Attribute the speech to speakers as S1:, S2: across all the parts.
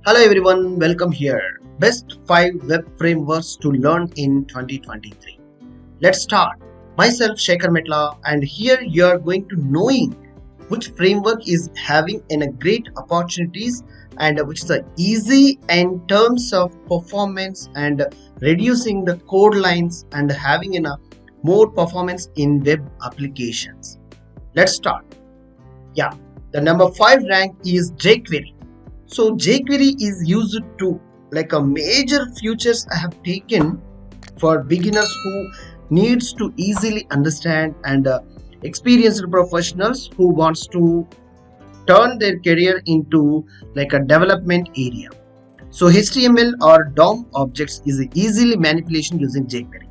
S1: Hello everyone, welcome here. Best 5 web frameworks to learn in 2023. Let's start. Myself Sekhar Metla, and here you are going to knowing which framework is having a great opportunities and which is easy in terms of performance and reducing the code lines and having more performance in web applications. Let's start. Yeah, the number 5 rank is jQuery. So jQuery is used to like a major features I have taken for beginners who needs to easily understand and experienced professionals who wants to turn their career into like a development area. So HTML or DOM objects is easily manipulation using jQuery.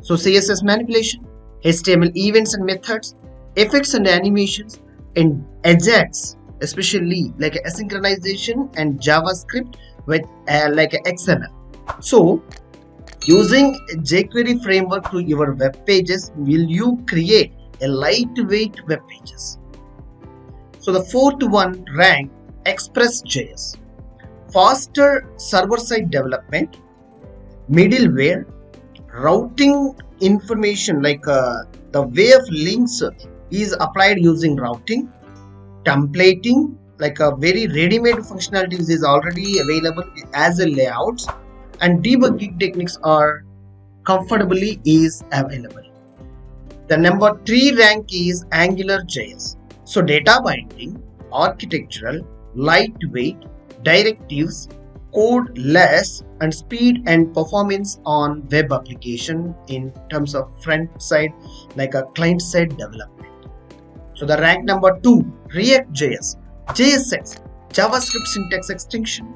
S1: So CSS manipulation, HTML events and methods, effects and animations, and Ajax, especially like asynchronization and JavaScript with like XML. So using jQuery framework to your web pages will you create a lightweight web pages. So the fourth one rank ExpressJS, faster server-side development, middleware, routing information like the way of links is applied using routing, templating like a very ready-made functionalities is already available as a layouts, and debugging techniques are comfortably is available. The number 3 rank is AngularJS. So data binding, architectural, lightweight, directives, code less, and speed and performance on web application in terms of front side like a client side development. So the rank number 2, React.js, JSX, JavaScript syntax extension,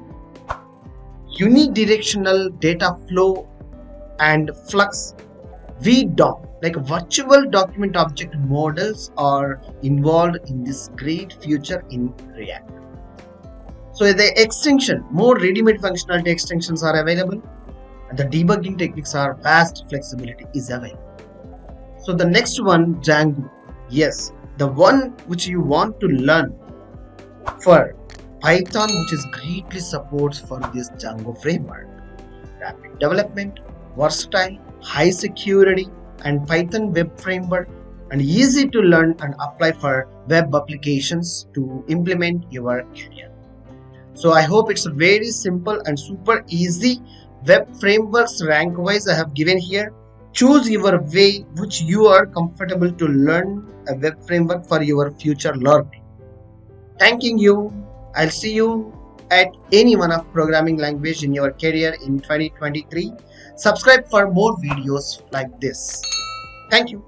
S1: unidirectional data flow and Flux, VDOM, like virtual document object models are involved in this great feature in React. So the extension, more ready-made functionality extensions are available, and the debugging techniques are vast flexibility is available. So the next one, Django. Yes, the one which you want to learn for Python, which is greatly supports for this Django framework. Rapid development, versatile, high security, and Python web framework, and easy to learn and apply for web applications to implement your career. So I hope it's a very simple and super easy web frameworks rank wise I have given here. Choose your way which you are comfortable to learn a web framework for your future learning. Thanking you. I'll see you at any one of programming language in your career in 2023. Subscribe for more videos like this. Thank you.